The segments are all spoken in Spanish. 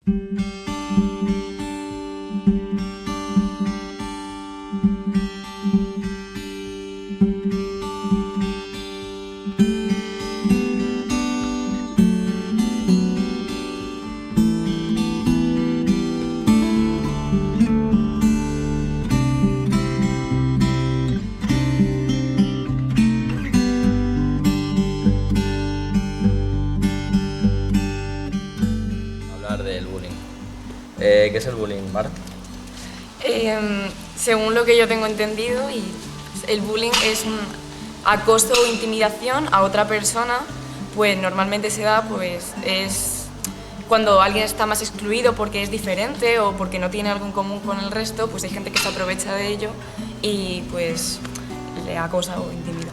Hablar del bullying. ¿Qué es el bullying, Mar? Según lo que yo tengo entendido, el bullying es un acoso o intimidación a otra persona, pues normalmente se da es cuando alguien está más excluido porque es diferente o porque no tiene algo en común con el resto, pues hay gente que se aprovecha de ello y pues le acosa o intimida.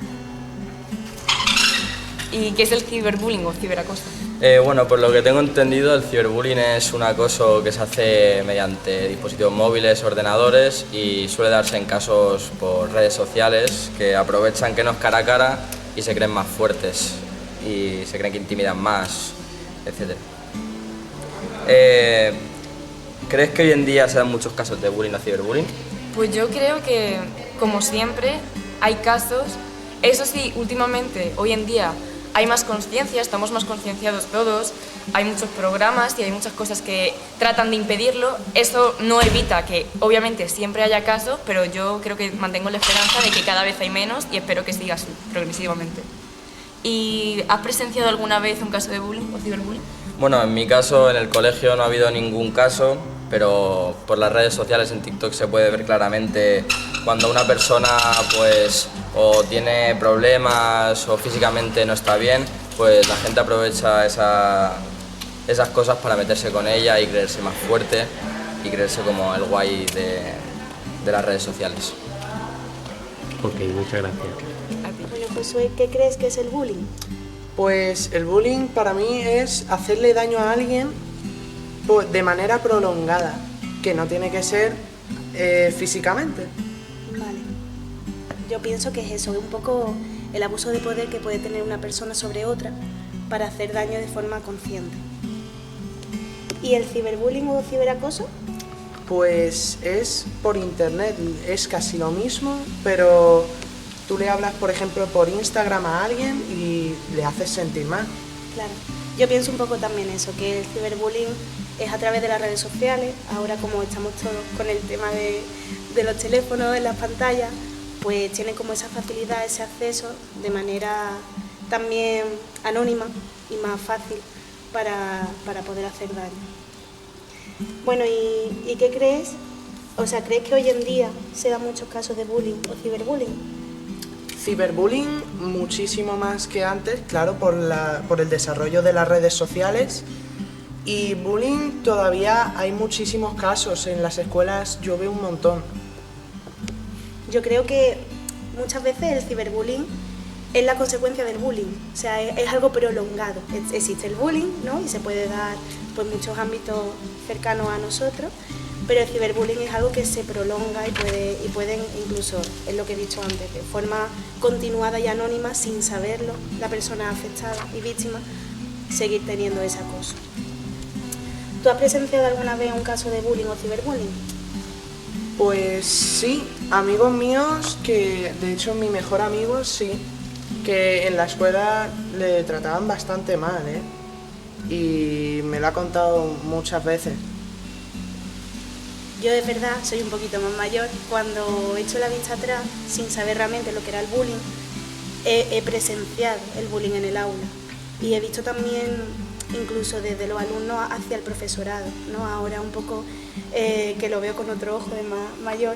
¿Y qué es el ciberbullying o ciberacoso? Bueno, por lo que tengo entendido, el ciberbullying es un acoso que se hace mediante dispositivos móviles, ordenadores y suele darse en casos por redes sociales que aprovechan que no es cara a cara y se creen más fuertes y se creen que intimidan más, etc. ¿Crees que hoy en día se dan muchos casos de bullying o ciberbullying? Pues yo creo que, como siempre, hay casos. Eso sí, últimamente, hoy en día, hay más conciencia, estamos más concienciados todos, hay muchos programas y hay muchas cosas que tratan de impedirlo. Eso no evita que, obviamente, siempre haya casos, pero yo creo que mantengo la esperanza de que cada vez hay menos y espero que siga así, progresivamente. ¿Y has presenciado alguna vez un caso de bullying o ciberbullying? Bueno, en mi caso, en el colegio no ha habido ningún caso, pero por las redes sociales, en TikTok, se puede ver claramente cuando una persona pues o tiene problemas o físicamente no está bien, pues la gente aprovecha esas cosas para meterse con ella y creerse más fuerte y creerse como el guay de las redes sociales. Ok, muchas gracias. Bueno, Josué, ¿qué crees que es el bullying? Pues el bullying para mí es hacerle daño a alguien de manera prolongada, que no tiene que ser físicamente. Vale. Yo pienso que es eso, un poco el abuso de poder que puede tener una persona sobre otra para hacer daño de forma consciente. ¿Y el ciberbullying o ciberacoso? Pues es por internet, es casi lo mismo, pero tú le hablas, por ejemplo, por Instagram a alguien y le haces sentir mal. Claro. Yo pienso un poco también eso, que el ciberbullying es a través de las redes sociales. Ahora, como estamos todos con el tema de los teléfonos, en las pantallas, pues tienen como esa facilidad, ese acceso de manera también anónima y más fácil para poder hacer daño. Bueno, ¿y qué crees? O sea, ¿crees que hoy en día se dan muchos casos de bullying o ciberbullying? Ciberbullying muchísimo más que antes, claro, por el desarrollo de las redes sociales. Y bullying todavía hay muchísimos casos, en las escuelas yo veo un montón. Yo creo que muchas veces el ciberbullying es la consecuencia del bullying, o sea, es algo prolongado. Existe el bullying, ¿no? Y se puede dar pues muchos ámbitos cercanos a nosotros, pero el ciberbullying es algo que se prolonga y pueden incluso, es lo que he dicho antes, de forma continuada y anónima, sin saberlo, la persona afectada y víctima, seguir teniendo ese acoso. ¿Tú has presenciado alguna vez un caso de bullying o ciberbullying? Pues sí, amigos míos, que de hecho mi mejor amigo sí, que en la escuela le trataban bastante mal, y me lo ha contado muchas veces. Yo, de verdad, soy un poquito más mayor. Cuando he hecho la vista atrás, sin saber realmente lo que era el bullying, he presenciado el bullying en el aula y he visto también incluso desde los alumnos hacia el profesorado, ¿no? Ahora un poco que lo veo con otro ojo de más mayor,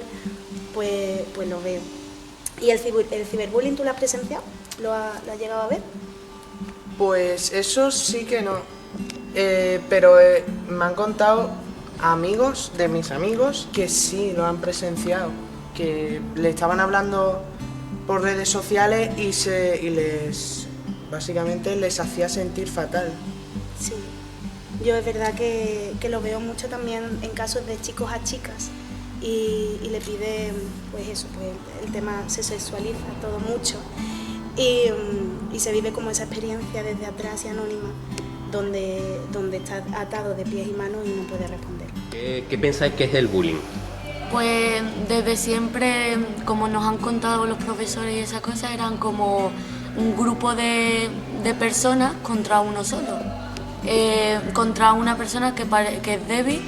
pues lo veo. ¿Y el ciberbullying tú lo has presenciado? ¿Lo has llegado a ver? Pues eso sí que no, pero me han contado amigos de mis amigos que sí lo han presenciado, que le estaban hablando por redes sociales y básicamente les hacía sentir fatal. Sí, yo es verdad que lo veo mucho también en casos de chicos a chicas y le piden, pues eso, pues el tema se sexualiza todo mucho y se vive como esa experiencia desde atrás y anónima. donde está atado de pies y manos y no puede responder. ¿Qué pensáis que es el bullying? Pues desde siempre, como nos han contado los profesores y esas cosas, eran como un grupo de personas contra uno solo, contra una persona que es débil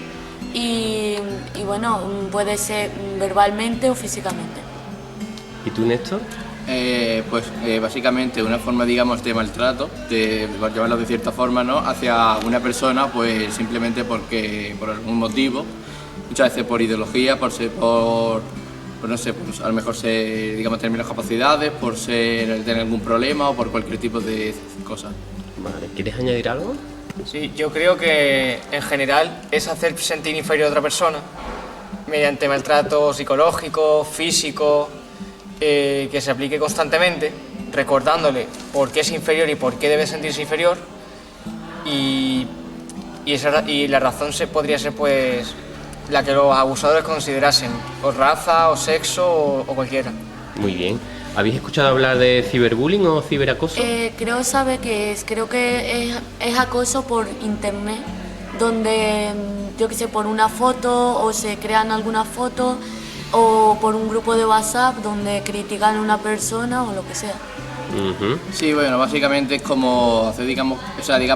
y bueno, puede ser verbalmente o físicamente. ¿Y tú, Néstor? Básicamente una forma, digamos, de maltrato, por llamarlo de cierta forma, ¿no?, hacia una persona, pues simplemente porque por algún motivo, muchas veces por ideología, por no sé, pues a lo mejor digamos, tener menos capacidades, por tener algún problema o por cualquier tipo de cosa. Vale, ¿quieres añadir algo? Sí, yo creo que en general es hacer sentir inferior a otra persona mediante maltrato psicológico, físico, que se aplique constantemente, recordándole por qué es inferior y por qué debe sentirse inferior, y la razón podría ser pues la que los abusadores considerasen, o raza, o sexo, o cualquiera. Muy bien. ¿Habéis escuchado hablar de ciberbullying o ciberacoso? Creo sabe que creo que es acoso por internet, donde yo qué sé, por una foto o se crean alguna foto o por un grupo de WhatsApp donde critican a una persona o lo que sea. Sí, bueno, básicamente es como hacer, digamos,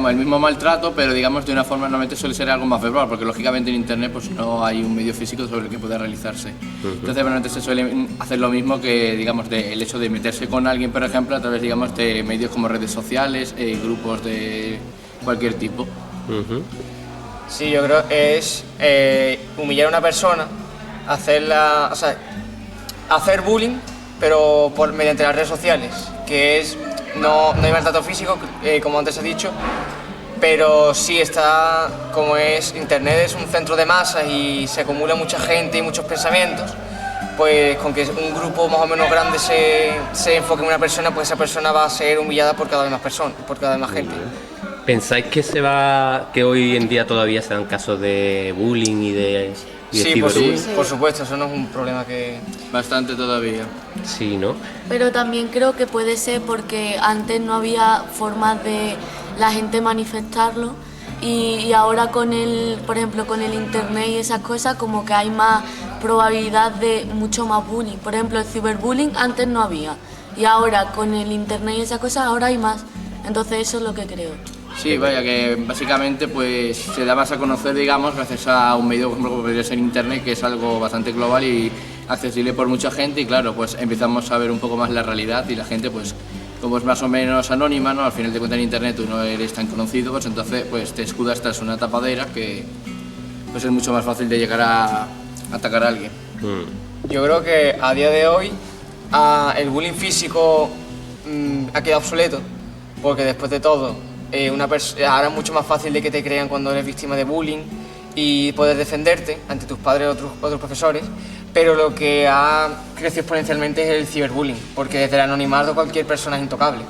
el mismo maltrato, pero digamos de una forma, normalmente suele ser algo más verbal, porque lógicamente en internet pues no hay un medio físico sobre el que pueda realizarse. Entonces, normalmente se suele hacer lo mismo que, digamos, el hecho de meterse con alguien, por ejemplo, a través, digamos, de medios como redes sociales, grupos de cualquier tipo. Sí, yo creo que es humillar a una persona, hacer bullying, pero mediante las redes sociales, que no hay maltrato físico, como antes he dicho, pero sí está, como internet es un centro de masas y se acumula mucha gente y muchos pensamientos, pues con que un grupo más o menos grande se enfoque en una persona, pues esa persona va a ser humillada por cada vez más personas, por cada vez más gente. ¿Pensáis que hoy en día todavía se dan casos de bullying y de Sí, ciberbullying? por supuesto, eso no es un problema que... Bastante todavía. Sí, ¿no? Pero también creo que puede ser porque antes no había formas de la gente manifestarlo y ahora por ejemplo, con el internet y esas cosas, como que hay más probabilidad de mucho más bullying. Por ejemplo, el ciberbullying antes no había y ahora con el internet y esas cosas ahora hay más. Entonces eso es lo que creo. Sí, vaya, que básicamente pues se da más a conocer, digamos, gracias a un medio como podría ser internet, que es algo bastante global y accesible por mucha gente, y claro, pues empezamos a ver un poco más la realidad y la gente, pues como es más o menos anónima, ¿no? Al final de cuentas en internet tú no eres tan conocido, pues entonces pues te escudas tras una tapadera que pues es mucho más fácil de llegar a atacar a alguien. Yo creo que a día de hoy el bullying físico ha quedado obsoleto, porque después de todo ahora es mucho más fácil de que te crean cuando eres víctima de bullying y poder defenderte ante tus padres o otros profesores, pero lo que ha crecido exponencialmente es el ciberbullying, porque desde el anonimato cualquier persona es intocable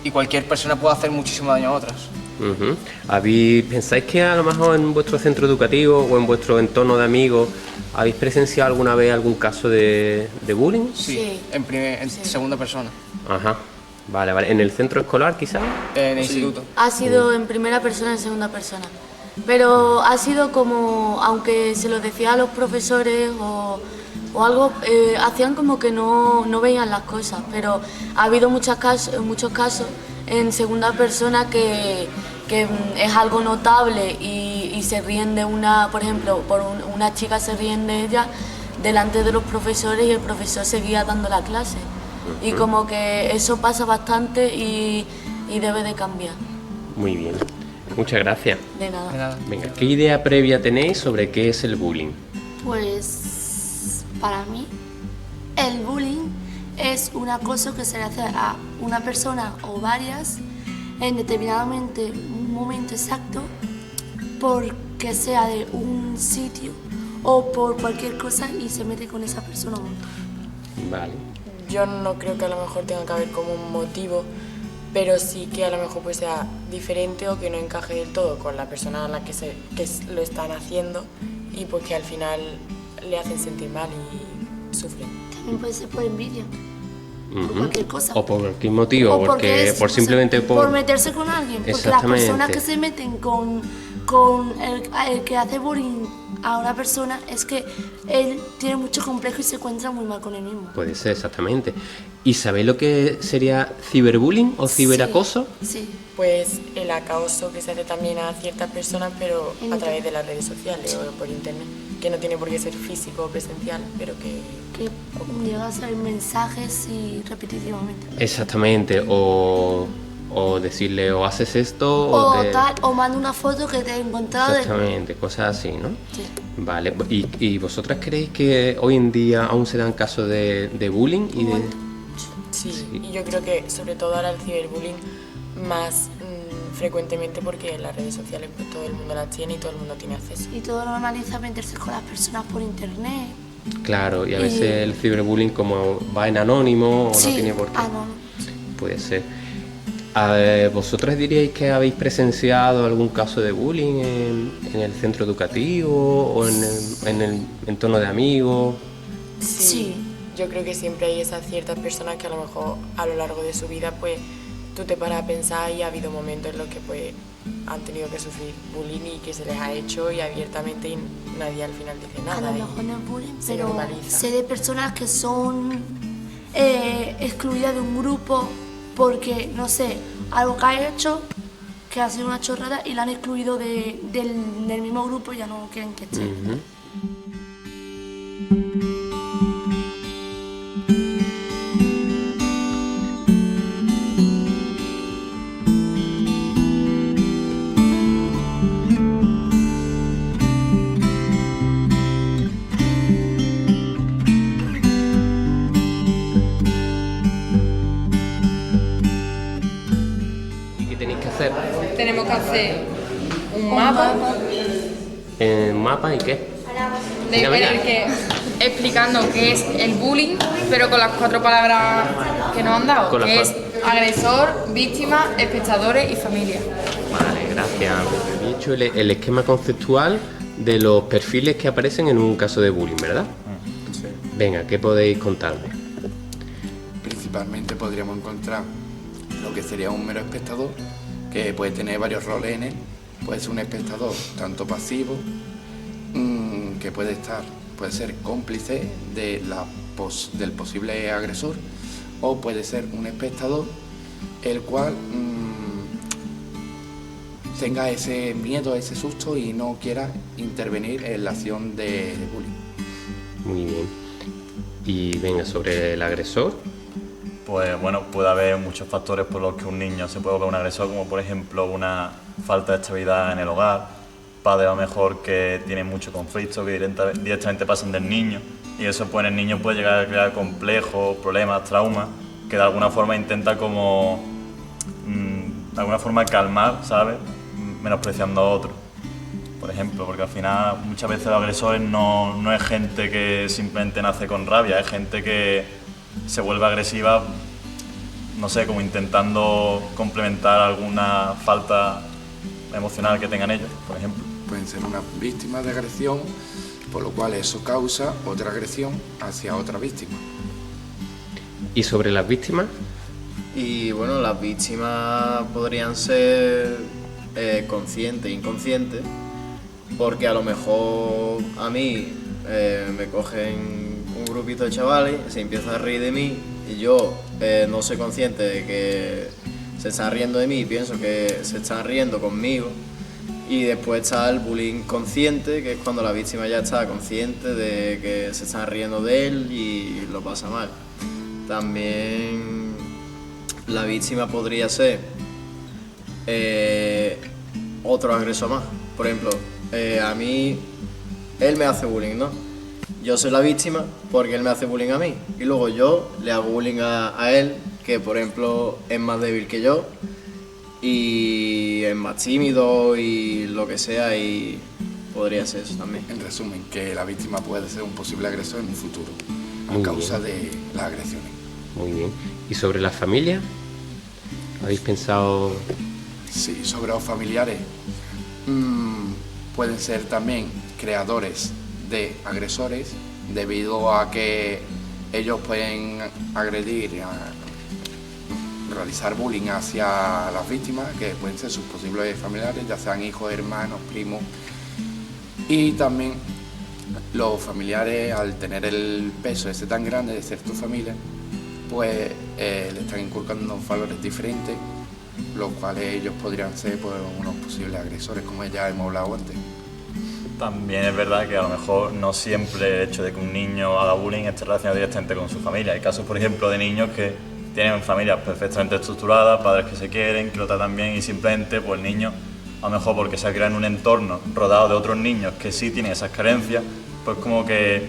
y cualquier persona puede hacer muchísimo daño a otras. ¿Pensáis que a lo mejor en vuestro centro educativo o en vuestro entorno de amigos habéis presenciado alguna vez algún caso de bullying? Sí, en segunda persona. Ajá. Vale. ¿En el centro escolar quizás? En el instituto. Ha sido en primera persona, en segunda persona. Pero ha sido como, aunque se lo decía a los profesores o algo, hacían como que no veían las cosas. Pero ha habido muchos casos en segunda persona que es algo notable y se ríen de por ejemplo, una chica se ríen de ella delante de los profesores y el profesor seguía dando la clase. Y como que eso pasa bastante y debe de cambiar. Muy bien. Muchas gracias. De nada. Venga, ¿qué idea previa tenéis sobre qué es el bullying? Pues para mí el bullying es un acoso que se le hace a una persona o varias en determinadamente un momento exacto, porque sea de un sitio o por cualquier cosa y se mete con esa persona. Vale. Yo no creo que a lo mejor tenga que haber como un motivo, pero sí que a lo mejor pues sea diferente o que no encaje del todo con la persona a la que lo están haciendo y pues que al final le hacen sentir mal y sufren. También puede ser por envidia. por cualquier cosa. O por cualquier motivo, O porque por simplemente por meterse con alguien. Porque las Exactamente. personas que se meten con el que hace bullying a una persona es que él tiene mucho complejo y se encuentra muy mal con él mismo. Puede ser, exactamente. ¿Y sabéis lo que sería ciberbullying o ciberacoso? Sí. Pues el acoso que se hace también a ciertas personas, pero En a través de las redes sociales o por internet, que no tiene por qué ser físico o presencial, pero que llega a ser mensajes y repetitivamente. Exactamente, o decirle o haces esto O manda una foto que te he encontrado de... Exactamente, cosas así, ¿no? Sí. Vale, ¿y vosotras creéis que hoy en día aún se dan casos de bullying? sí, y yo creo que sobre todo ahora el ciberbullying más frecuentemente porque en las redes sociales pues, todo el mundo las tiene y todo el mundo tiene acceso. Y todo normaliza meterse con las personas por internet. Claro, y a veces el ciberbullying como va en anónimo o Sí, no tiene por qué. anónimo. Puede ser. ¿Vosotras diríais que habéis presenciado algún caso de bullying en el centro educativo o en el entorno de amigos? Sí, yo creo que siempre hay esas ciertas personas que a lo mejor a lo largo de su vida pues tú te paras a pensar y ha habido momentos en los que pues han tenido que sufrir bullying y que se les ha hecho y abiertamente y nadie al final dice nada. A lo mejor no es bullying, se pero normaliza. sé de personas que son excluidas de un grupo porque, no sé, algo que ha hecho, que ha sido una chorrada y la han excluido del mismo grupo y ya no quieren que esté. Tenemos que hacer un mapa ¿En mapa y qué? explicando qué es el bullying, pero con las 4 palabras que nos han dado, Con las que es agresor, víctima, espectadores y familia. Vale, gracias. He dicho el esquema conceptual de los perfiles que aparecen en un caso de bullying, ¿verdad? Sí. Venga, ¿qué podéis contarme? Principalmente podríamos encontrar lo que sería un mero espectador, que puede tener varios roles en él. Puede ser un espectador tanto pasivo, que puede ser cómplice del posible agresor, o puede ser un espectador el cual tenga ese miedo, ese susto y no quiera intervenir en la acción de bullying. Muy bien. Y venga, sobre el agresor. Pues bueno, puede haber muchos factores por los que un niño se puede volver un agresor, como por ejemplo una falta de estabilidad en el hogar, padres a lo mejor que tienen mucho conflicto, que directamente pasan del niño, y eso pues en el niño puede llegar a crear complejos, problemas, traumas, que de alguna forma intenta como, de alguna forma calmar, ¿sabes? Menospreciando a otro, por ejemplo, porque al final muchas veces los agresores no es gente que simplemente nace con rabia, es gente que se vuelve agresiva, no sé, como intentando complementar alguna falta emocional que tengan ellos, por ejemplo. Pueden ser una víctima de agresión, por lo cual eso causa otra agresión hacia otra víctima. ¿Y sobre las víctimas? Y bueno, las víctimas podrían ser conscientes e inconscientes, porque a lo mejor a mí me cogen un grupito de chavales, se empiezan a reír de mí y yo no soy consciente de que se están riendo de mí y pienso que se están riendo conmigo, y después está el bullying consciente, que es cuando la víctima ya está consciente de que se están riendo de él y lo pasa mal. También la víctima podría ser otro agresor más. Por ejemplo, a mí él me hace bullying, ¿no? Yo soy la víctima porque él me hace bullying a mí, y luego yo le hago bullying a él, que por ejemplo es más débil que yo y es más tímido y lo que sea, y podría ser eso también. En resumen, que la víctima puede ser un posible agresor en un futuro Muy a causa bien. de las agresiones. Muy bien. ¿Y sobre las familias? ¿Habéis pensado...? Sí, sobre los familiares, pueden ser también creadores de agresores, debido a que ellos pueden agredir, realizar bullying hacia las víctimas, que pueden ser sus posibles familiares, ya sean hijos, hermanos, primos. Y también los familiares, al tener el peso ese tan grande de ser tu familia, pues le están inculcando valores diferentes, los cuales ellos podrían ser pues, unos posibles agresores, como ya hemos hablado antes. También es verdad que a lo mejor no siempre el hecho de que un niño haga bullying esté relacionado directamente con su familia. Hay casos, por ejemplo, de niños que tienen familias perfectamente estructuradas, padres que se quieren, que lo tratan bien y simplemente pues, el niño, a lo mejor porque se ha creado en un entorno rodeado de otros niños que sí tienen esas carencias, pues como que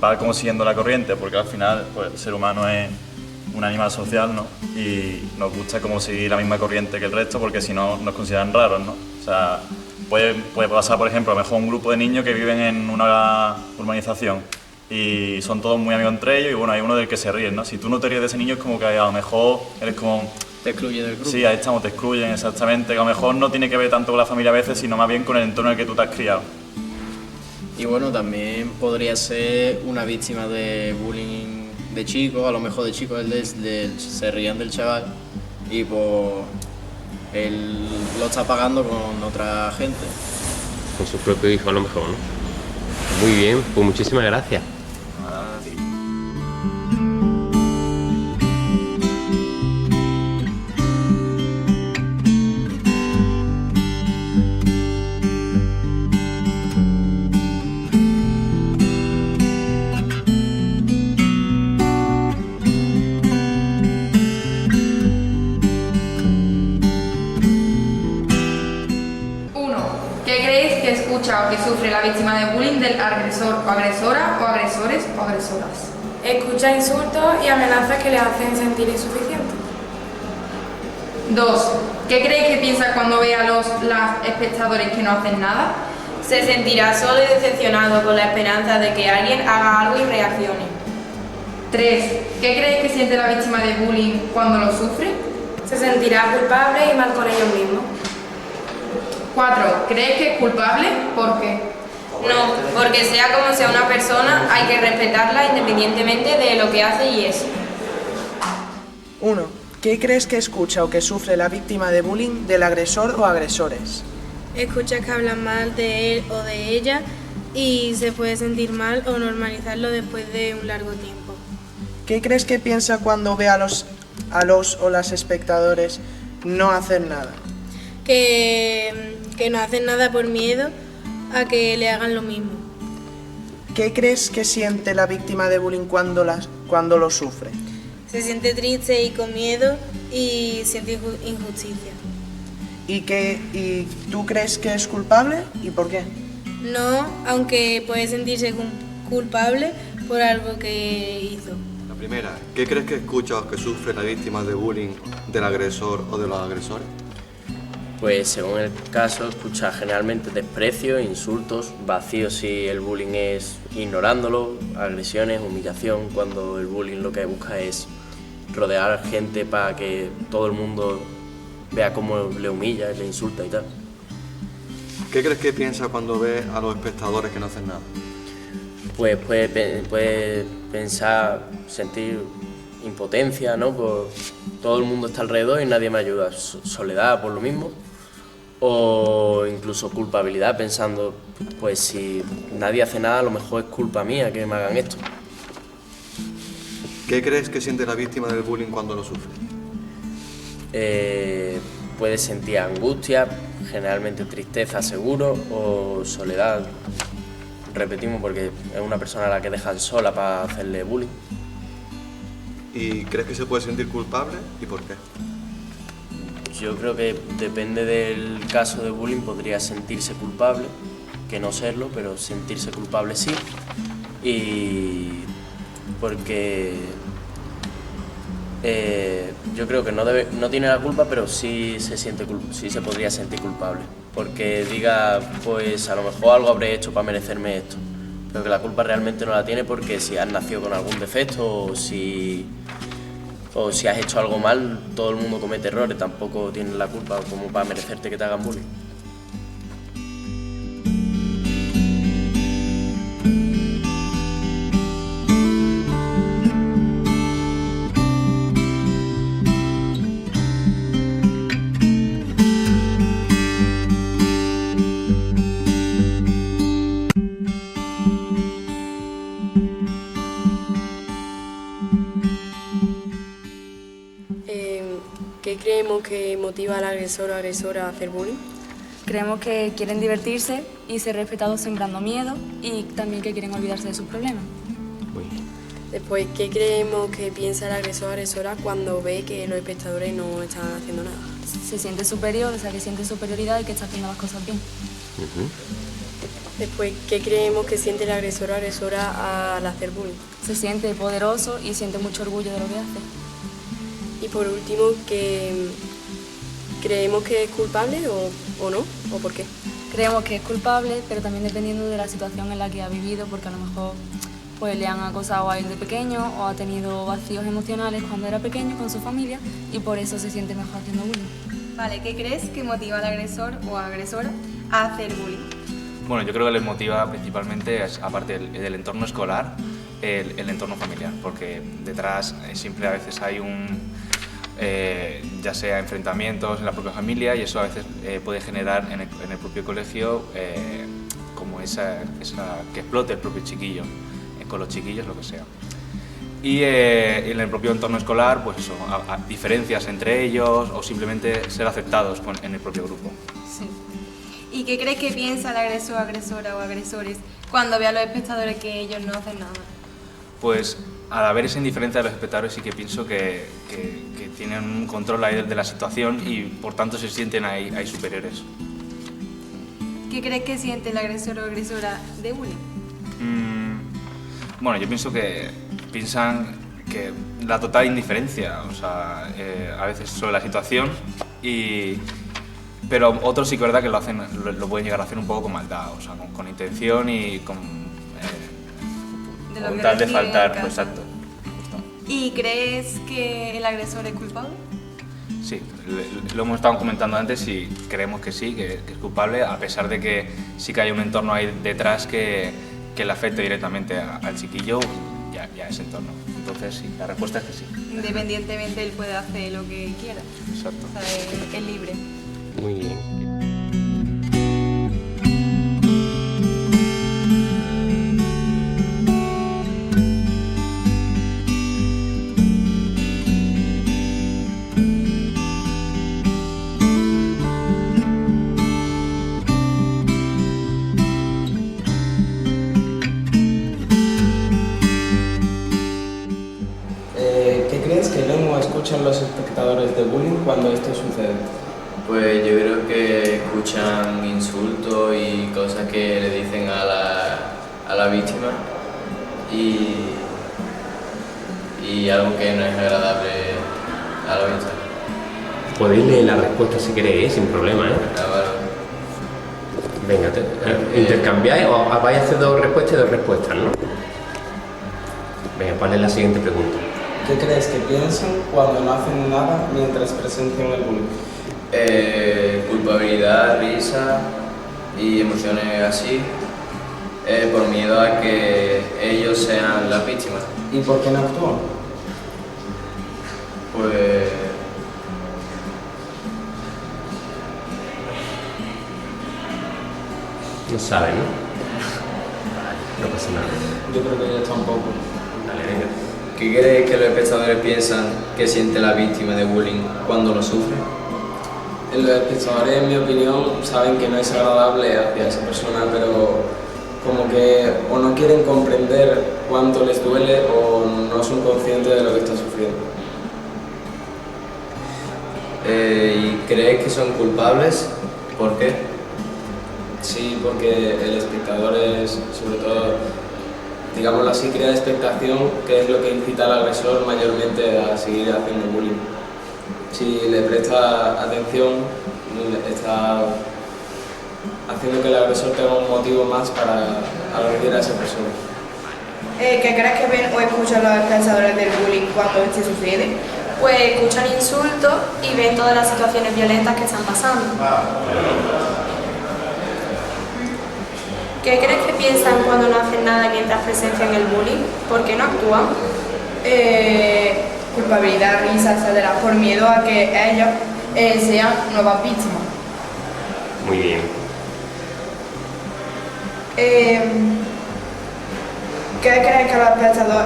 va como siguiendo la corriente, porque al final pues, el ser humano es un animal social, ¿no? Y nos gusta como seguir la misma corriente que el resto, porque si no nos consideran raros, ¿no? O sea, puede pasar, por ejemplo, a lo mejor un grupo de niños que viven en una urbanización y son todos muy amigos entre ellos y bueno, hay uno del que se ríe, ¿no? Si tú no te ríes de ese niño es como que a lo mejor eres como... Te excluyen del grupo. Sí, ahí estamos, te excluyen, exactamente, que a lo mejor no tiene que ver tanto con la familia a veces, sino más bien con el entorno en el que tú te has criado. Y bueno, también podría ser una víctima de bullying de chicos, a lo mejor de chicos se rían del chaval y pues él lo está pagando con otra gente. Con su propio hijo a lo mejor, ¿no? Muy bien, pues muchísimas gracias. O que sufre la víctima de bullying del agresor o agresora o agresores o agresoras. Escucha insultos y amenazas que le hacen sentir insuficientes. 2. ¿Qué creéis que piensa cuando ve a los espectadores que no hacen nada? Se sentirá solo y decepcionado con la esperanza de que alguien haga algo y reaccione. 3. ¿Qué creéis que siente la víctima de bullying cuando lo sufre? Se sentirá culpable y mal con ellos mismos. 4. ¿Crees que es culpable? ¿Por qué? No, porque sea como sea una persona, hay que respetarla independientemente de lo que hace y es. 1. ¿Qué crees que escucha o que sufre la víctima de bullying del agresor o agresores? Escucha que hablan mal de él o de ella y se puede sentir mal o normalizarlo después de un largo tiempo. ¿Qué crees que piensa cuando ve a los o las espectadores no hacer nada? Que no hacen nada por miedo a que le hagan lo mismo. ¿Qué crees que siente la víctima de bullying cuando lo sufre? Se siente triste y con miedo y siente injusticia. ¿Y tú crees que es culpable y por qué? No, aunque puede sentirse culpable por algo que hizo. La primera, ¿qué crees que escucha o que sufre la víctima de bullying del agresor o de los agresores? Pues según el caso, escucha generalmente desprecio, insultos, vacíos si el bullying es ignorándolo, agresiones, humillación, cuando el bullying lo que busca es rodear a gente para que todo el mundo vea cómo le humilla, le insulta y tal. ¿Qué crees que piensa cuando ve a los espectadores que no hacen nada? Pues puede pensar, sentir impotencia, ¿no? Pues todo el mundo está alrededor y nadie me ayuda, soledad por lo mismo. O incluso culpabilidad, pensando, pues si nadie hace nada, a lo mejor es culpa mía que me hagan esto. ¿Qué crees que siente la víctima del bullying cuando lo sufre? Puede sentir angustia, generalmente tristeza seguro, o soledad, repetimos, porque es una persona a la que dejan sola para hacerle bullying. ¿Y crees que se puede sentir culpable y por qué? Yo creo que depende del caso de bullying, podría sentirse culpable, que no serlo, pero sentirse culpable sí. Y porque yo creo que no tiene la culpa, pero sí se podría sentir culpable. Porque diga, pues a lo mejor algo habré hecho para merecerme esto. Pero que la culpa realmente no la tiene porque si has nacido con algún defecto o si has hecho algo mal, todo el mundo comete errores, tampoco tienes la culpa como para merecerte que te hagan bullying. creemos que motiva al agresor o agresora a hacer bullying? Creemos que quieren divertirse y ser respetados sembrando miedo y también que quieren olvidarse de sus problemas. Después, ¿qué creemos que piensa el agresor o agresora cuando ve que los espectadores no están haciendo nada? Se siente superior, o sea, que siente superioridad y que está haciendo las cosas bien. Después, ¿qué creemos que siente el agresor o agresora al hacer bullying? Se siente poderoso y siente mucho orgullo de lo que hace. Y por último, ¿creemos que es culpable o no? ¿O por qué? Creemos que es culpable, pero también dependiendo de la situación en la que ha vivido, porque a lo mejor pues, le han acosado a él de pequeño o ha tenido vacíos emocionales cuando era pequeño con su familia y por eso se siente mejor haciendo bullying. Vale, ¿qué crees que motiva al agresor o agresora a hacer bullying? Bueno, yo creo que les motiva principalmente, aparte del entorno escolar, el entorno familiar, porque detrás siempre a veces hay ya sea enfrentamientos en la propia familia y eso a veces puede generar en el propio colegio como esa que explote el propio chiquillo, con los chiquillos, lo que sea. Y en el propio entorno escolar, pues eso, diferencias entre ellos o simplemente ser aceptados en el propio grupo. Sí. ¿Y qué crees que piensa el agresor, agresora o agresores cuando ve a los espectadores que ellos no hacen nada? Pues al haber esa indiferencia de los espectadores sí que pienso que tienen un control ahí de la situación y por tanto se sienten ahí superiores. ¿Qué crees que siente el agresor o agresora de bullying? Bueno, yo pienso que piensan que la total indiferencia, o sea, a veces sobre la situación, pero otros sí que es verdad que lo pueden llegar a hacer un poco con maldad, o sea, con intención y con tal de faltar, pues, exacto. ¿Y crees que el agresor es culpable? Sí, lo hemos estado comentando antes y creemos que sí, que es culpable, a pesar de que sí que hay un entorno ahí detrás que le afecte directamente al chiquillo y a ese entorno. Entonces sí, la respuesta es que sí. Independientemente él puede hacer lo que quiera. Exacto. O sea, es libre. Muy bien. ¿Qué crees que leen o escuchan los espectadores de bullying cuando esto sucede? Pues yo creo que escuchan insultos y cosas que le dicen a la víctima y algo que no es agradable a la vista. Podéis leer la respuesta si queréis, sin problema, ¿eh? Venga, intercambiáis o vais a hacer dos respuestas y dos respuestas, ¿no? Venga, ponle la siguiente pregunta. ¿Qué crees que piensan cuando no hacen nada mientras presencian el bullying? Culpabilidad, risa y emociones así, por miedo a que ellos sean las víctimas. ¿Y por qué no actúan? Pues no saben, ¿no? No pasa nada. Yo creo que ya está un poco. Dale, venga. ¿qué crees que los espectadores piensan que siente la víctima de bullying cuando lo sufre? Los espectadores, en mi opinión, saben que no es agradable hacia esa persona, pero como que o no quieren comprender cuánto les duele o no son conscientes de lo que está sufriendo. ¿Y crees que son culpables? ¿Por qué? Sí, porque el espectador es, sobre todo, digámoslo así, crea expectación, que es lo que incita al agresor mayormente a seguir haciendo bullying. Si le presta atención, está haciendo que el agresor tenga un motivo más para agredir a esa persona. ¿Qué crees que ven o escuchan los espectadores del bullying cuando este sucede? Pues escuchan insultos y ven todas las situaciones violentas que están pasando. ¿Qué crees que piensan cuando no hacen nada mientras presencian el bullying? ¿Por qué no actúan? Culpabilidad, risa, etc. Por miedo a que ellos sean nuevas víctimas. Muy bien. ¿Qué crees que los espectadores...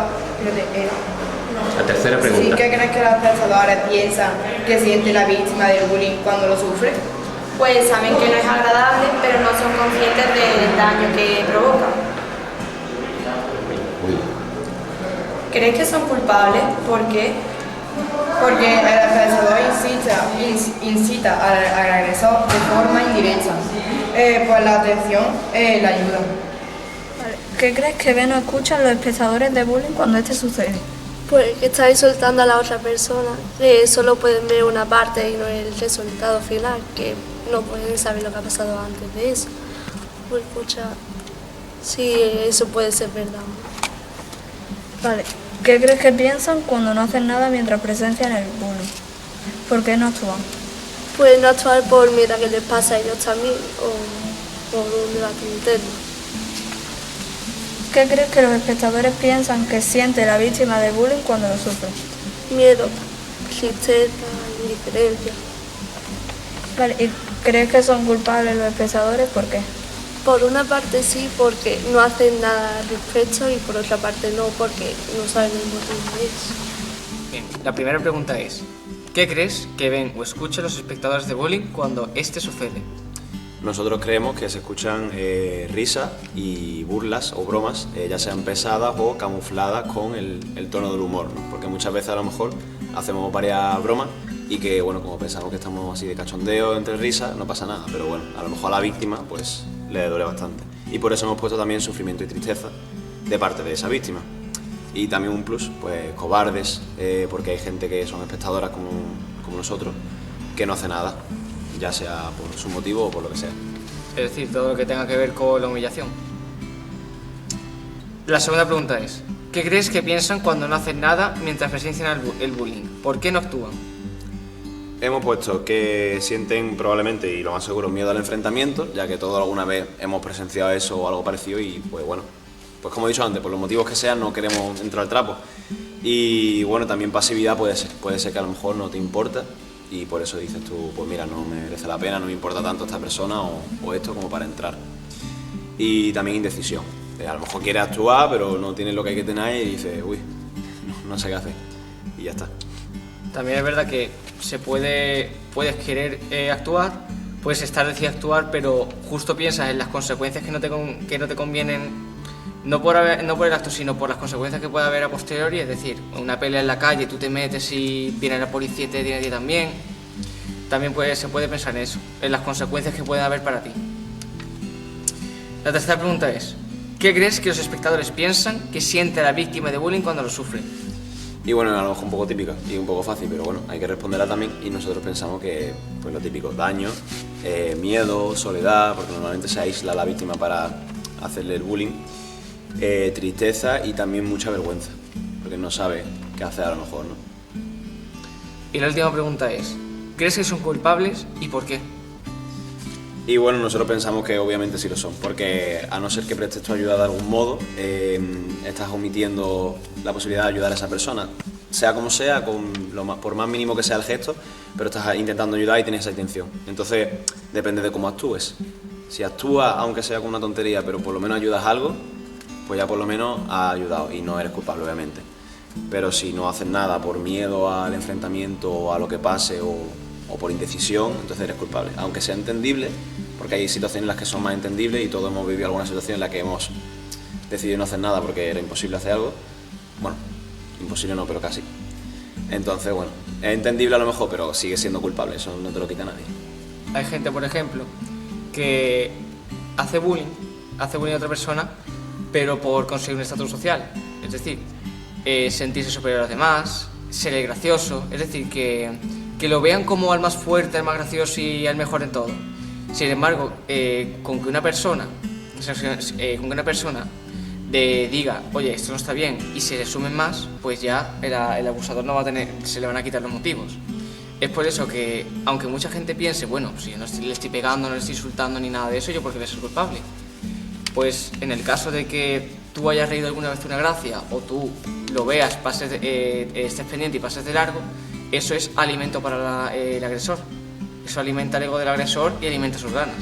La tercera Sí, pregunta. ¿qué crees que los espectadores piensan que siente la víctima del bullying cuando lo sufre? Pues saben que no es agradable, pero no son conscientes del daño que provoca. ¿Crees que son culpables? ¿Por qué? Porque el espectador incita al agresor de forma indirecta. Pues la atención la ayuda. ¿Qué crees que ven o escuchan los espectadores de bullying cuando este sucede? Pues que está insultando a la otra persona, que solo pueden ver una parte y no el resultado final, que no pueden saber lo que ha pasado antes de eso. Pues escucha, sí, eso puede ser verdad. Vale. ¿Qué crees que piensan cuando no hacen nada mientras presencian el bullying? ¿Por qué no actúan? Pueden no actuar por miedo a que les pase a ellos también o por un debate interno. ¿Qué crees que los espectadores piensan que siente la víctima de bullying cuando lo sufre? Miedo, tristeza, indiferencia. Vale, ¿y crees que son culpables los espectadores? ¿Por qué? Por una parte sí, porque no hacen nada al respecto, y por otra parte no, porque no saben el motivo de eso. Bien, la primera pregunta es, ¿qué crees que ven o escuchan los espectadores de bullying cuando este sucede? Nosotros creemos que se escuchan risas y burlas o bromas, ya sean pesadas o camufladas con el tono del humor, ¿no? Porque muchas veces a lo mejor hacemos varias bromas y que, bueno, como pensamos que estamos así de cachondeo entre risas, no pasa nada, pero bueno, a lo mejor a la víctima pues le duele bastante. Y por eso hemos puesto también sufrimiento y tristeza de parte de esa víctima. Y también un plus, pues cobardes, porque hay gente que son espectadoras como nosotros, que no hace nada, ya sea por su motivo o por lo que sea. Es decir, todo lo que tenga que ver con la humillación. La segunda pregunta es, ¿qué crees que piensan cuando no hacen nada mientras presencian el bullying? ¿Por qué no actúan? Hemos puesto que sienten probablemente, y lo más seguro, miedo al enfrentamiento, ya que todos alguna vez hemos presenciado eso o algo parecido y pues bueno, pues como he dicho antes, por los motivos que sean no queremos entrar al trapo. Y bueno, también pasividad puede ser que a lo mejor no te importa y por eso dices tú, pues mira, no me merece la pena, no me importa tanto esta persona o esto como para entrar. Y también indecisión, a lo mejor quieres actuar pero no tienes lo que hay que tener y dices, uy, no sé qué hacer y ya está. También es verdad que puedes querer actuar, puedes estar decidido a actuar, pero justo piensas en las consecuencias que no te convienen, no por el acto, sino por las consecuencias que puede haber a posteriori. Es decir, una pelea en la calle, tú te metes y viene la policía y te tiene a ti también. También se puede pensar en eso, en las consecuencias que puede haber para ti. La tercera pregunta es, ¿qué crees que los espectadores piensan que siente la víctima de bullying cuando lo sufre? Y bueno, a lo mejor un poco típica y un poco fácil, pero bueno, hay que responderla también y nosotros pensamos que pues lo típico, daño, miedo, soledad, porque normalmente se aísla la víctima para hacerle el bullying, tristeza y también mucha vergüenza, porque no sabe qué hacer a lo mejor, ¿no? Y la última pregunta es, ¿crees que son culpables y por qué? Y bueno, nosotros pensamos que obviamente sí lo son, porque a no ser que prestes tu ayuda de algún modo, estás omitiendo la posibilidad de ayudar a esa persona, sea como sea, por más mínimo que sea el gesto, pero estás intentando ayudar y tienes esa intención. Entonces, depende de cómo actúes. Si actúas, aunque sea con una tontería, pero por lo menos ayudas algo, pues ya por lo menos has ayudado y no eres culpable, obviamente. Pero si no haces nada por miedo al enfrentamiento o a lo que pase o por indecisión, entonces eres culpable. Aunque sea entendible, porque hay situaciones en las que son más entendibles y todos hemos vivido alguna situación en la que hemos decidido no hacer nada porque era imposible hacer algo. Bueno, imposible no, pero casi. Entonces, bueno, es entendible a lo mejor, pero sigue siendo culpable, eso no te lo quita nadie. Hay gente, por ejemplo, que hace bullying a otra persona, pero por conseguir un estatus social. Es decir, sentirse superior a los demás, ser el gracioso, es decir, que lo vean como al más fuerte, al más gracioso y al mejor en todo. Sin embargo, con que una persona diga, oye, esto no está bien, y se le sumen más, pues ya el abusador no va a tener, se le van a quitar los motivos. Es por eso que, aunque mucha gente piense, bueno, si yo no le estoy pegando, no le estoy insultando ni nada de eso, yo por qué voy a ser culpable. Pues en el caso de que tú hayas reído alguna vez una gracia o tú lo veas, estés pendiente y pases de largo, eso es alimento para el agresor. Eso alimenta el ego del agresor y alimenta sus ganas.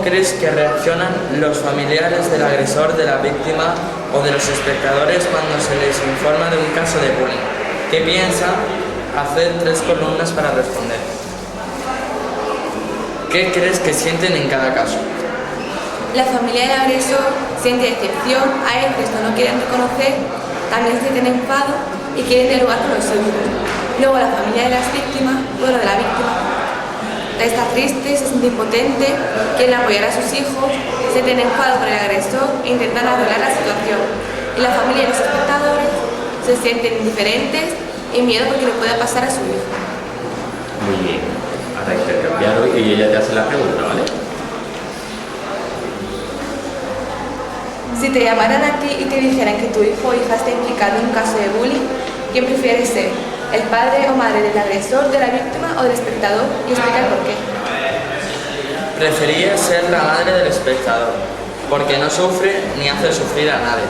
crees que reaccionan los familiares del agresor, de la víctima o de los espectadores cuando se les informa de un caso de bullying? ¿Qué piensan? Hacer 3 columnas para responder. ¿Qué crees que sienten en cada caso? La familia del agresor siente decepción, a veces no quieren reconocer, también sienten enfado y quieren dialogar con los suyos. Luego la familia de las víctimas, de la víctima, está triste, se siente impotente, quieren apoyar a sus hijos, sienten enfado por el agresor e intentan arreglar la situación. Y la familia de los espectadores se sienten indiferentes y miedo porque le pueda pasar a su hijo. Muy bien. Ahora intercambiaron y ella te hace la pregunta, ¿vale? Si te llamaran a ti y te dijeran que tu hijo o hija está implicado en un caso de bullying, ¿quién prefieres ser? ¿El padre o madre del agresor, de la víctima o del espectador? Y explicar por qué. Prefería ser la madre del espectador, porque no sufre ni hace sufrir a nadie.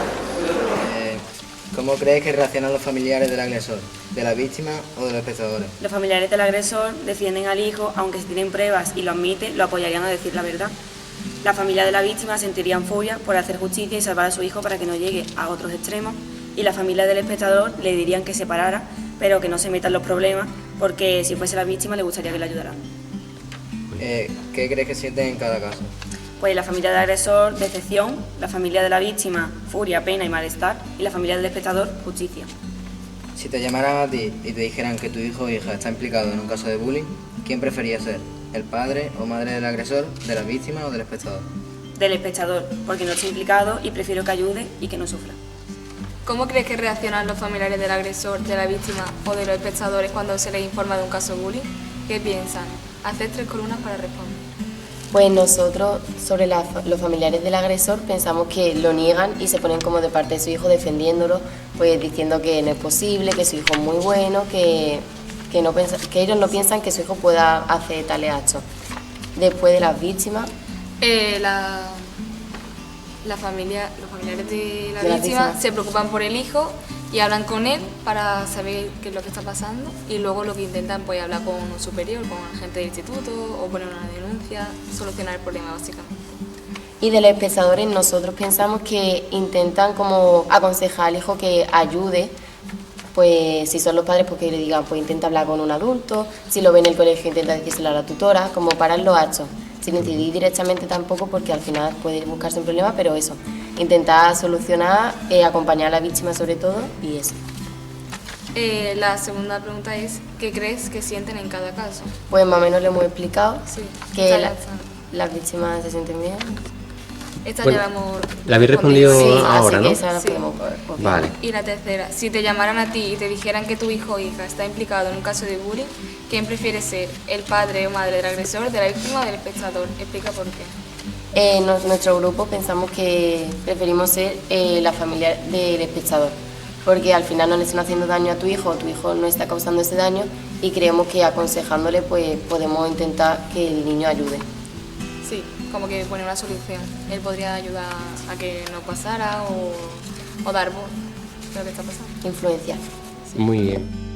¿Cómo crees que reaccionan los familiares del agresor, de la víctima o de los espectadores? Los familiares del agresor defienden al hijo, aunque si tienen pruebas y lo admiten, lo apoyarían a decir la verdad. La familia de la víctima sentirían furia por hacer justicia y salvar a su hijo para que no llegue a otros extremos, y la familia del espectador le dirían que se parara, pero que no se meta en los problemas, porque si fuese la víctima le gustaría que le ayudaran. ¿Qué crees que sienten en cada caso? Pues la familia del agresor, decepción; la familia de la víctima, furia, pena y malestar; y la familia del espectador, justicia. Si te llamaran a ti y te dijeran que tu hijo o hija está implicado en un caso de bullying, ¿quién preferías ser? ¿El padre o madre del agresor, de la víctima o del espectador? Del espectador, porque no estoy implicado y prefiero que ayude y que no sufra. ¿Cómo crees que reaccionan los familiares del agresor, de la víctima o de los espectadores cuando se les informa de un caso de bullying? ¿Qué piensan? Haced 3 columnas para responder. Pues nosotros, sobre los familiares del agresor, pensamos que lo niegan y se ponen como de parte de su hijo defendiéndolo, pues diciendo que no es posible, que su hijo es muy bueno, que ellos no piensan que su hijo pueda hacer tales actos. Después de las víctimas... los familiares de la víctima se preocupan por el hijo y hablan con él para saber qué es lo que está pasando, y luego lo que intentan pues hablar con un superior, con el agente del instituto, o poner una denuncia, solucionar el problema básicamente. Y de los espectadores nosotros pensamos que intentan como aconsejar al hijo que ayude, pues si son los padres pues que le digan pues intenta hablar con un adulto, si lo ve en el colegio intenta decírselo a la tutora, como parar los actos, sin incidir directamente tampoco porque al final puede buscarse un problema, pero eso, intentar solucionar, acompañar a la víctima sobre todo y eso. La segunda pregunta es, ¿qué crees que sienten en cada caso? Pues más o menos lo hemos explicado, sí, que las víctimas se sienten bien. Esta bueno, ya la hemos la habéis respondido sí, ahora, así ¿no? Que esa la Sí. podemos copiar. Vale. Y la tercera, si te llamaran a ti y te dijeran que tu hijo o hija está implicado en un caso de bullying, ¿quién prefiere ser? ¿El padre o madre del agresor, de la víctima o del espectador? Explica por qué. Nuestro grupo pensamos que preferimos ser la familia del espectador, porque al final no le están haciendo daño a tu hijo no está causando ese daño, y creemos que aconsejándole pues podemos intentar que el niño ayude. Sí, como que poner una solución. Él podría ayudar a que no pasara o dar voz a lo que está pasando. Influencia. Muy bien.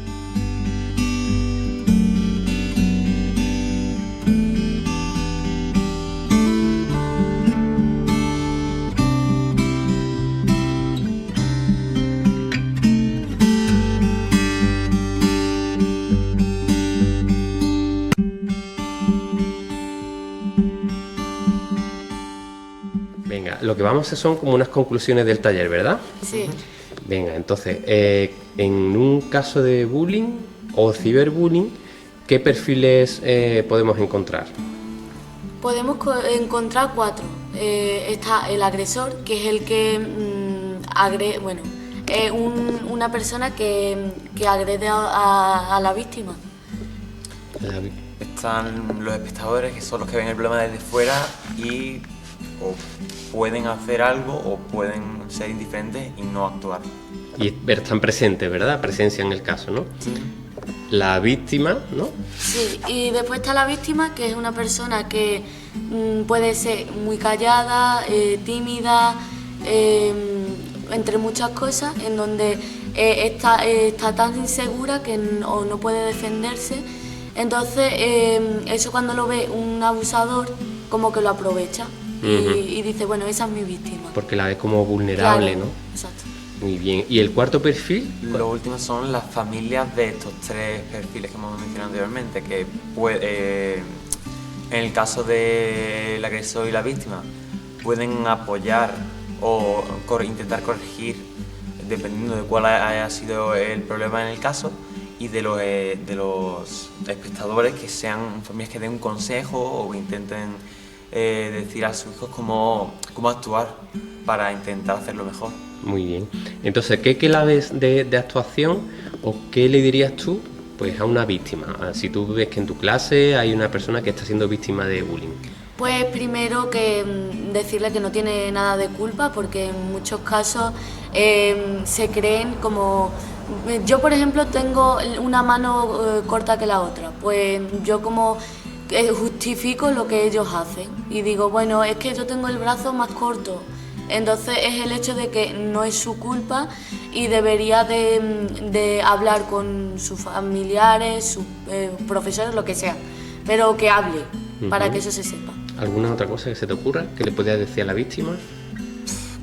Venga, lo que vamos a hacer son como unas conclusiones del taller, ¿verdad? Sí. Venga, entonces, en un caso de bullying o ciberbullying, ¿qué perfiles podemos encontrar? Podemos encontrar 4. Está el agresor, que es el que es una persona que agrede a la víctima. Están los espectadores, que son los que ven el problema desde fuera y o pueden hacer algo o pueden ser indiferentes y no actuar. Y están presentes, ¿verdad? Presencia en el caso, ¿no? Sí. La víctima, ¿no? Sí, y después está la víctima, que es una persona que puede ser muy callada, tímida, entre muchas cosas, en donde está tan insegura que no puede defenderse. Entonces, eso cuando lo ve un abusador, como que lo aprovecha y dice, bueno, esa es mi víctima. Porque la ves como vulnerable, Claro, ¿no? Exacto. Muy bien. ¿Y el cuarto perfil? Los últimos son las familias de estos tres perfiles que hemos mencionado anteriormente, que en el caso del agresor y la víctima pueden apoyar o intentar corregir dependiendo de cuál haya sido el problema en el caso, y de los espectadores que sean familias que den un consejo o que intenten decir a sus hijos cómo actuar para intentar hacerlo mejor. Muy bien. Entonces, ¿qué claves de actuación o qué le dirías tú pues, a una víctima? Si tú ves que en tu clase hay una persona que está siendo víctima de bullying. Pues primero que decirle que no tiene nada de culpa, porque en muchos casos se creen como... Yo, por ejemplo, tengo una mano corta que la otra, pues yo como justifico lo que ellos hacen y digo, bueno, es que yo tengo el brazo más corto, entonces es el hecho de que no es su culpa y debería de hablar con sus familiares, sus profesores, lo que sea, pero que hable para que eso se sepa. ¿Alguna otra cosa que se te ocurra que le podías decir a la víctima?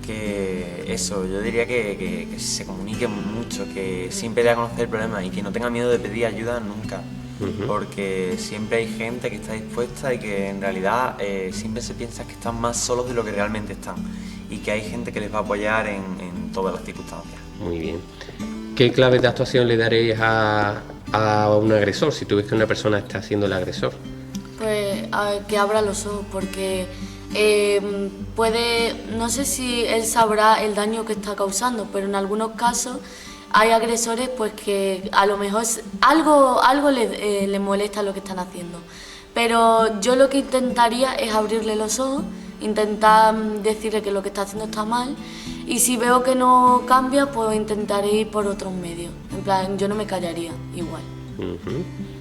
Que eso, yo diría que se comunique mucho, que siempre dé a conocer el problema y que no tenga miedo de pedir ayuda nunca, porque siempre hay gente que está dispuesta y que en realidad siempre se piensa que están más solos de lo que realmente están y que hay gente que les va a apoyar en todas las circunstancias. Muy bien. ¿Qué claves de actuación le daréis a un agresor si tú ves que una persona está siendo el agresor? Pues que abra los ojos, porque puede, no sé si él sabrá el daño que está causando, pero en algunos casos hay agresores pues que a lo mejor algo le molesta lo que están haciendo. Pero yo lo que intentaría es abrirle los ojos, intentar decirle que lo que está haciendo está mal, y si veo que no cambia, pues intentaré ir por otros medios. En plan, yo no me callaría igual.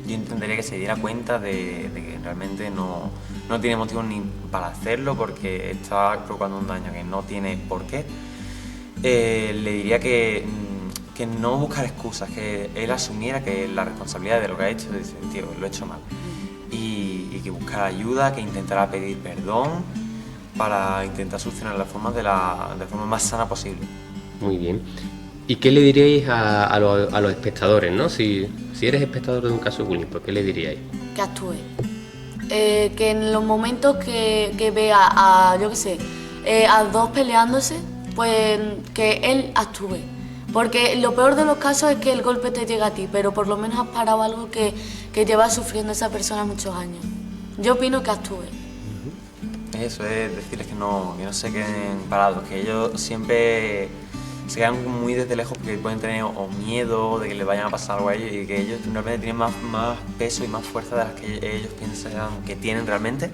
Yo intentaría que se diera cuenta de que realmente no tiene motivo ni para hacerlo, porque está provocando un daño que no tiene por qué. Le diría que no buscar excusas, que él asumiera que la responsabilidad de lo que ha hecho, de decir, tío, lo he hecho mal, y que buscara ayuda, que intentara pedir perdón para intentar solucionar las formas de la forma más sana posible. Muy bien. ¿Y qué le diríais a los espectadores, ¿no? Si eres espectador de un caso de bullying, ¿por qué le diríais? Que actúe. Que en los momentos que vea a dos peleándose, pues que él actúe. Porque lo peor de los casos es que el golpe te llega a ti, pero por lo menos has parado algo que lleva sufriendo esa persona muchos años. Yo opino que actúe. Eso es decirles que no se queden parados, que ellos siempre se quedan muy desde lejos porque pueden tener o miedo de que les vayan a pasar algo a ellos, y que ellos realmente tienen más peso y más fuerza de las que ellos piensan que tienen realmente,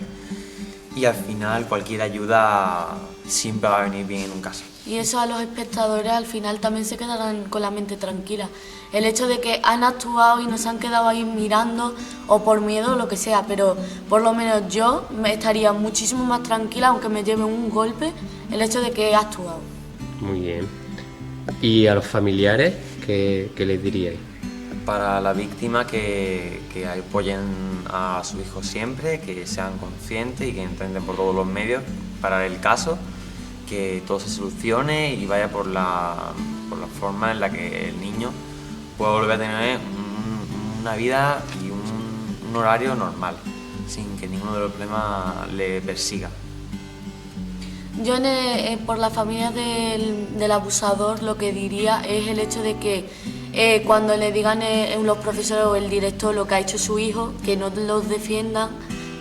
y al final cualquier ayuda siempre va a venir bien en un caso. Y eso a los espectadores al final también se quedarán con la mente tranquila. El hecho de que han actuado y no se han quedado ahí mirando o por miedo o lo que sea, pero por lo menos yo me estaría muchísimo más tranquila aunque me lleve un golpe, el hecho de que he actuado. Muy bien. ¿Y a los familiares qué les diríais? Para la víctima que apoyen a su hijo siempre, que sean conscientes y que intenten por todos los medios parar el caso, que todo se solucione y vaya por la forma en la que el niño pueda volver a tener una vida y un horario normal, sin que ninguno de los problemas le persiga. Yo por la familia del abusador lo que diría es el hecho de que cuando le digan los profesores o el director lo que ha hecho su hijo, que no los defiendan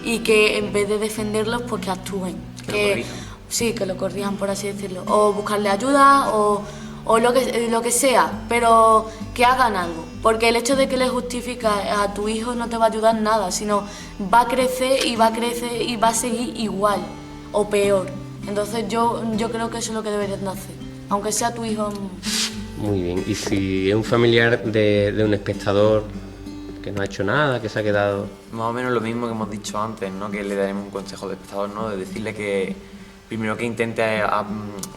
y que en vez de defenderlos pues que actúen. Sí, que lo corrijan, por así decirlo, o buscarle ayuda o lo que sea, pero que hagan algo, porque el hecho de que le justificas a tu hijo no te va a ayudar en nada, sino va a crecer y va a seguir igual o peor. Entonces yo creo que eso es lo que deberían de hacer, aunque sea tu hijo. Muy bien. ¿Y si es un familiar de un espectador que no ha hecho nada, que se ha quedado...? Más o menos lo mismo que hemos dicho antes, ¿no? Que le daremos un consejo al espectador, ¿no? De decirle que primero que intente,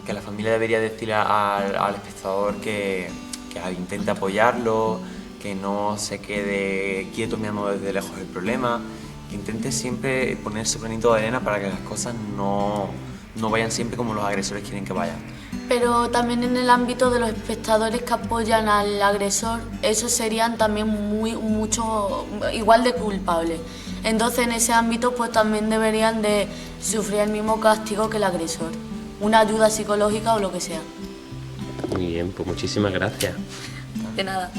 que la familia debería decirle al espectador que intente apoyarlo, que no se quede quieto mirando desde lejos el problema, que intente siempre poner su granito de arena para que las cosas no vayan siempre como los agresores quieren que vayan. Pero también en el ámbito de los espectadores que apoyan al agresor, esos serían también mucho igual de culpables. Entonces en ese ámbito pues también deberían de sufrir el mismo castigo que el agresor, una ayuda psicológica o lo que sea. Muy bien, pues muchísimas gracias. De nada.